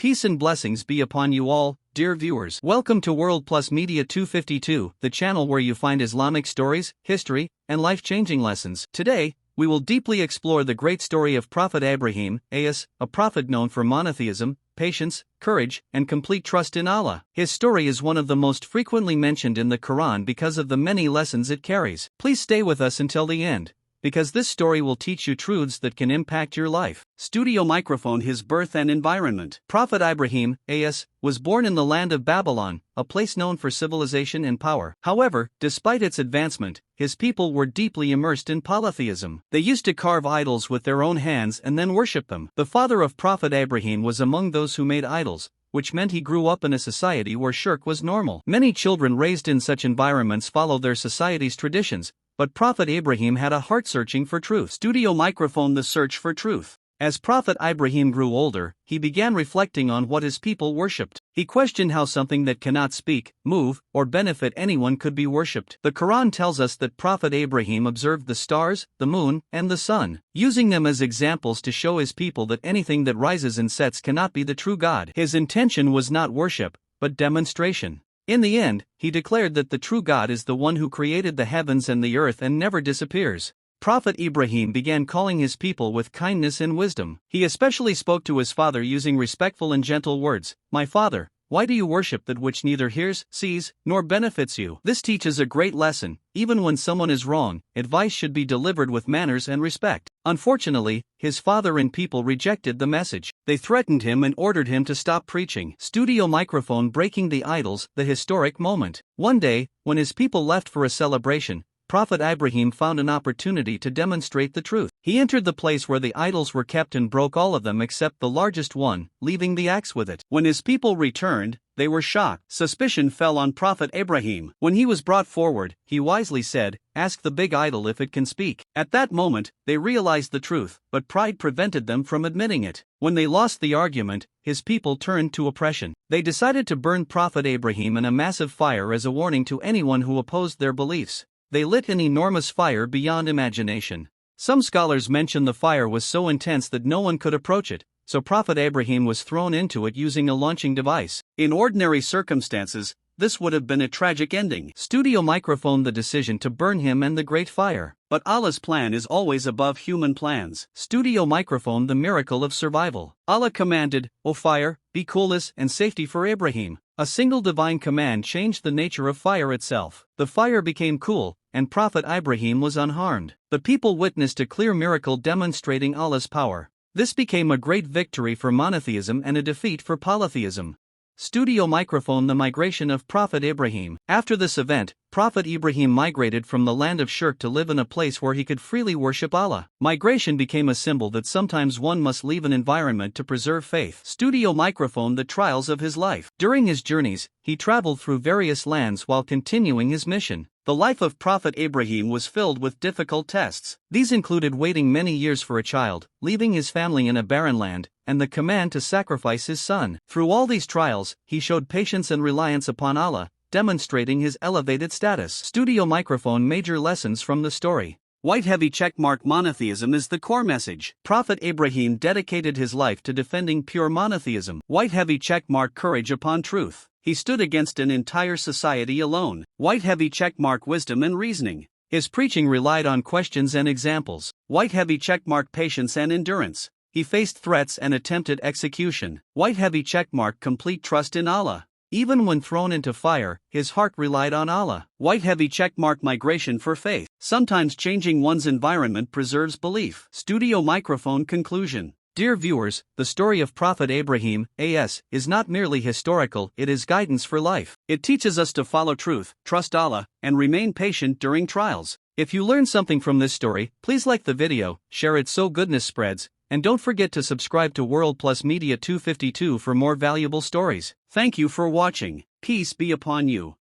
Peace and blessings be upon you all, dear viewers. Welcome to World Plus Media 252, the channel where you find Islamic stories, history, and life-changing lessons. Today, we will deeply explore the great story of Prophet Ibrahim, a prophet known for monotheism, patience, courage, and complete trust in Allah. His story is one of the most frequently mentioned in the Quran because of the many lessons it carries. Please stay with us until the end, because this story will teach you truths that can impact your life. Studio microphone. His birth and environment. Prophet Ibrahim, a.s., was born in the land of Babylon, a place known for civilization and power. However, despite its advancement, his people were deeply immersed in polytheism. They used to carve idols with their own hands and then worship them. The father of Prophet Ibrahim was among those who made idols, which meant he grew up in a society where shirk was normal. Many children raised in such environments follow their society's traditions, but Prophet Ibrahim had a heart searching for truth. Studio microphone. The search for truth. As Prophet Ibrahim grew older, he began reflecting on what his people worshipped. He questioned how something that cannot speak, move, or benefit anyone could be worshipped. The Quran tells us that Prophet Ibrahim observed the stars, the moon, and the sun, using them as examples to show his people that anything that rises and sets cannot be the true God. His intention was not worship, but demonstration. In the end, he declared that the true God is the one who created the heavens and the earth and never disappears. Prophet Ibrahim began calling his people with kindness and wisdom. He especially spoke to his father using respectful and gentle words. "My father, why do you worship that which neither hears, sees, nor benefits you?" This teaches a great lesson. Even when someone is wrong, advice should be delivered with manners and respect. Unfortunately, his father and people rejected the message. They threatened him and ordered him to stop preaching. Studio microphone. Breaking the idols. The historic moment. One day, when his people left for a celebration, Prophet Ibrahim found an opportunity to demonstrate the truth. He entered the place where the idols were kept and broke all of them except the largest one, leaving the axe with it. When his people returned, they were shocked. Suspicion fell on Prophet Ibrahim. When he was brought forward, he wisely said, "Ask the big idol if it can speak." At that moment, they realized the truth, but pride prevented them from admitting it. When they lost the argument, his people turned to oppression. They decided to burn Prophet Ibrahim in a massive fire as a warning to anyone who opposed their beliefs. They lit an enormous fire beyond imagination. Some scholars mention the fire was so intense that no one could approach it, so Prophet Ibrahim was thrown into it using a launching device. In ordinary circumstances, this would have been a tragic ending. Studio microphone. The decision to burn him and the great fire. But Allah's plan is always above human plans. Studio microphone. The miracle of survival. Allah commanded, "O fire, be coolness and safety for Ibrahim." A single divine command changed the nature of fire itself. The fire became cool, and Prophet Ibrahim was unharmed. The people witnessed a clear miracle demonstrating Allah's power. This became a great victory for monotheism and a defeat for polytheism. Studio microphone. The migration of Prophet Ibrahim. After this event, Prophet Ibrahim migrated from the land of shirk to live in a place where he could freely worship Allah. Migration became a symbol that sometimes one must leave an environment to preserve faith. Studio microphone. The trials of his life. During his journeys, he traveled through various lands while continuing his mission. The life of Prophet Ibrahim was filled with difficult tests. These included waiting many years for a child, leaving his family in a barren land, and the command to sacrifice his son. Through all these trials, he showed patience and reliance upon Allah, demonstrating his elevated status. Studio microphone. Major lessons from the story. White heavy checkmark. Monotheism is the core message. Prophet Ibrahim dedicated his life to defending pure monotheism. White heavy checkmark. Courage upon truth. He stood against an entire society alone. White heavy checkmark. Wisdom and reasoning. His preaching relied on questions and examples. White heavy checkmark. Patience and endurance. He faced threats and attempted execution. White heavy checkmark. Complete trust in Allah. Even when thrown into fire, his heart relied on Allah. White heavy checkmark. Migration for faith. Sometimes changing one's environment preserves belief. Studio microphone. Conclusion. Dear viewers, the story of Prophet Ibrahim, a.s., is not merely historical, it is guidance for life. It teaches us to follow truth, trust Allah, and remain patient during trials. If you learned something from this story, please like the video, share it so goodness spreads, and don't forget to subscribe to World Plus Media 252 for more valuable stories. Thank you for watching. Peace be upon you.